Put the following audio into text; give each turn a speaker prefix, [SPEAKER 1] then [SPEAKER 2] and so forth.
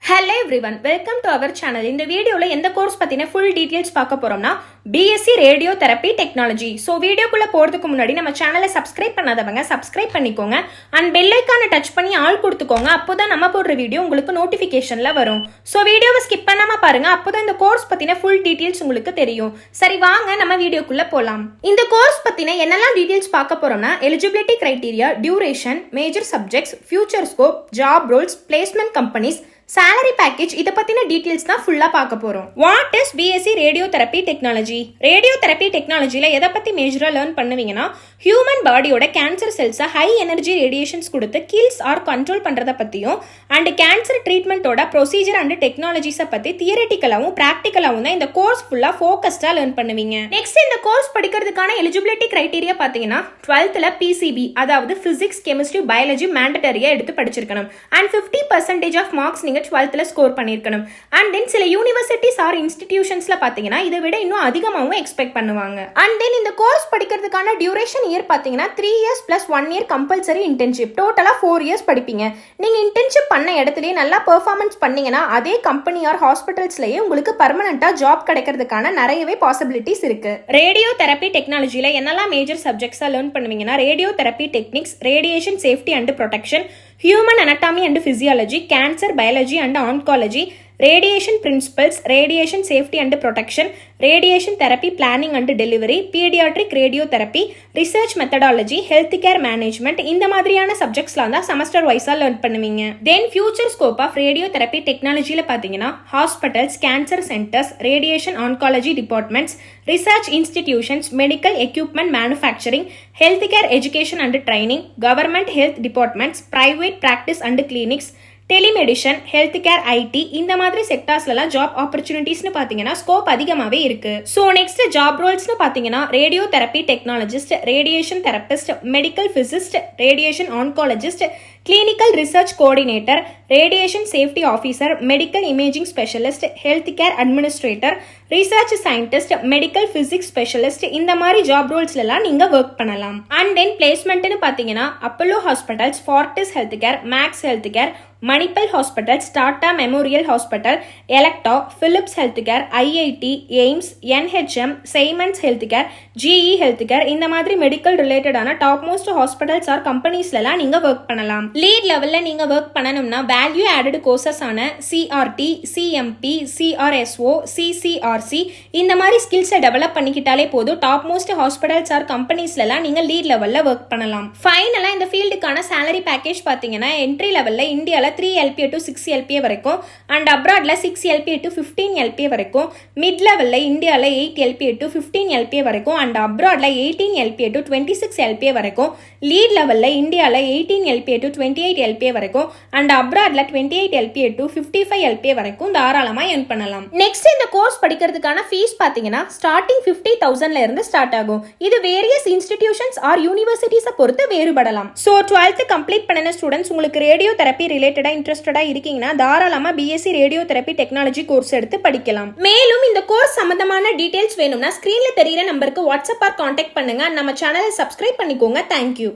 [SPEAKER 1] Hello everyone, welcome to our channel. இந்த வீடியோல எந்த கோர்ஸ் பத்தின full details பார்க்க போறோம்னா BSc Radiotherapy Technology. So வீடியோக்குள்ள போறதுக்கு முன்னாடி நம்ம சேனலை சப்ஸ்கிரைப் பண்ணாதவங்க சப்ஸ்கிரைப் பண்ணிக்கோங்க and bell icon-ஐ டச் பண்ணி ஆல் கொடுத்துக்கோங்க. அப்போதான் நம்ம போடுற வீடியோ உங்களுக்கு நோட்டிஃபிகேஷன்ல வரும். So வீடியோவை ஸ்கிப் பண்ணாம பாருங்க. அப்போதான் இந்த கோர்ஸ் பத்தின full details உங்களுக்கு தெரியும். சரி வாங்க நம்ம வீடியோக்குள்ள போலாம். இந்த கோர்ஸ் பத்தின என்னெல்லாம் டீடைல்ஸ் பார்க்க போறோம்னா eligibility criteria, duration, major subjects, future scope, job roles, placement companies, salary package இத பத்தின டீடைல்ஸ் தான் ஃபுல்லா பார்க்க போறோம். What is BSc Radiotherapy Technology? Radiotherapy Technologyல எதை பத்தி மேஜரா லேர்ன் பண்ணுவீங்கன்னா ஹியூமன் பாடியோட கேன்சர் செல்ஸை ஹை எனர்ஜி ரேடியேஷன்ஸ் கொடுத்து கில்ஸ் ஆர் கண்ட்ரோல் பண்றத பத்தியும் அண்ட் கேன்சர் ட்ரீட்மெண்ட்டோட ப்ரொசீஜர் அண்ட் டெக்னாலஜிஸை பத்தி தியரிட்டிக்கலாவும் பிராக்டிக்கலாவும் தான் இந்த கோர்ஸ் ஃபுல்லா ஃபோக்கஸ்டா லேர்ன் பண்ணுவீங்க. நெக்ஸ்ட் இந்த கோர்ஸ் படிக்கிறதுக்கான எலிஜிபிலிட்டி கிரைட்டீரியா பாத்தீங்கன்னா 12th PCB அதாவது பிசிக்ஸ் கெமிஸ்ட்ரி பயாலஜி மேண்டட்டரியா எடுத்து படிச்சிருக்கணும் and 50% of marks 12th score பண்ணிருக்கணும். அண்ட் தென் சில யூனிவர்சிட்டிஸ் ஆர் இன்ஸ்டிடியூஷன்ஸ்ல பாத்தீங்கன்னா இதை விட இன்னும் அதிகமாகவும் எக்ஸ்பெக்ட் பண்ணுவாங்க. அண்ட் தென் இந்த கோர்ஸ் படிக்கிறதுக்கான டியூரேஷன் இயர் பாத்தீங்கன்னா 3 years plus 1 year compulsory internship. டோட்டலா 4 years படிப்பீங்க. நீங்க இன்டர்ன்ஷிப் பண்ண இடத்துலயே நல்லா பெர்ஃபார்மன்ஸ் பண்ணீங்கன்னா அதே கம்பெனி ஆர் ஹாஸ்பிட்டல்ஸ்லயே உங்களுக்கு பர்மனண்டா ஜாப் கிடைக்கிறதுக்கான நிறையவே பாசிபிலிட்டிஸ் இருக்கு. ரேடியோ தெரப்பி டெக்னாலஜில என்னெல்லாம் மேஜர் சப்ஜெக்ட்ஸா லேர்ன் பண்ணுவீங்கன்னா radio therapy techniques, radiation safety and protection, human anatomy and physiology, cancer biology and oncology, radiation principles, radiation safety and protection, radiation therapy planning and delivery, pediatric radiotherapy, research methodology, healthcare management இந்த மாதிரியான சப்ஜெக்ட்ஸ்லாம் தான் semester வைஸா learn பண்ணுவீங்க. Then future scope of radiotherapy டெக்னாலஜில பாத்தீங்கன்னா hospitals, cancer centres, radiation oncology departments, research institutions, medical equipment manufacturing, healthcare education and training, government health departments, private practice and clinics, telemedicine, health care, IT இந்த மாதிரி செக்டார்ஸ்லாம் job ஆப்பர்ச்சுனிட்டிஸ்னு பார்த்தீங்கன்னா scope அதிகமாகவே இருக்கு. So next job ரோல்ஸ்னு பார்த்தீங்கன்னா radio therapy technologist, radiation therapist, medical physicist, radiation oncologist, clinical research coordinator, radiation safety officer, medical imaging specialist, health care administrator, research scientist, medical physics specialist இந்த மாதிரி job ரோல்ஸ்லாம் நீங்க work பண்ணலாம். And then பிளேஸ்மெண்ட்னு பார்த்தீங்கன்னா Apollo hospitals, Fortis health care, Max health care, Manipal hospitals, Tata memorial hospital, Elekta, Philips health care, IIT, AIIMS, NHM, Siemens health care, GE health care இந்த மாதிரி medical ரிலேட்டடான top most hospitals or கம்பெனிஸ்லாம் நீங்க work பண்ணலாம். Lead லெவல்ல நீங்க work பண்ணணும்னா value added courses ஆன சிஆர்டி, சிஎம்பி, சிஆர்எஸ்ஓ, சிசிஆர்சி இந்த மாதிரி ஸ்கில்ஸை டெவலப் பண்ணிக்கிட்டாலே போதும் டாப் மோஸ்ட் ஹாஸ்பிட்டல்ஸ் ஆர் கம்பெனிஸ்லாம் நீங்க லீட் லெவல்ல ஒர்க் பண்ணலாம். ஃபைனலா இந்த ஃபீல்டுக்கான salary பேக்கேஜ் பாத்தீங்கன்னா என்ட்ரி லெவல்ல இந்தியால 3 LPA to 6 LPA வரைக்கும் அண்ட் அப்ராட்ல 6 LPA to 15 LPA வரைக்கும், மிட் லெவல்ல இந்தியால 8 LPA to 15 LPA வரைக்கும் அண்ட் அப்ராட்ல 18 LPA to 26 LPA வரைக்கும், லீட் லெவல்ல இந்தியால 18 LPA to 28 LPA வரைக்கும் அண்ட் அப்ராட்ல 28 LPA to 55 LPA வரைக்கும் தாராளமா earn பண்ணலாம். நெக்ஸ்ட் இந்த கோர்ஸ் படிக்கிறதுக்கான ஃபீஸ் பாத்தீங்கன்னா ஸ்டார்டிங் 50,000ல இருந்து ஸ்டார்ட் ஆகும். இது வேரியஸ் இன்ஸ்டிடியூஷன்ஸ் ஆர் யூனிவர்சிட்டிஸை பொறுத்து வேறுபடலாம். ஸோ 12th கம்ப்ளீட் பண்ணன ஸ்டூடெண்ட்ஸ் உங்களுக்கு ரேடியோ தெரப்பி ரிலேட்டடா இன்ட்ரெஸ்டடா இருக்கீங்கன்னா தாராளமா BSc ரேடியோதெரப்பி டெக்னாலஜி கோர்ஸ் எடுத்து படிக்கலாம். மேலும் இந்த கோர்ஸ் சம்பந்தமான டீடைல்ஸ் வேணும்னா ஸ்கிரீன்ல தெரியுற நம்பருக்கு வாட்ஸ்அப் ஆர் கான்டாக்ட் பண்ணுங்க. நம்ம சேனலை சப்ஸ்கிரைப் பண்ணிக்கோங்க. தேங்க்யூ.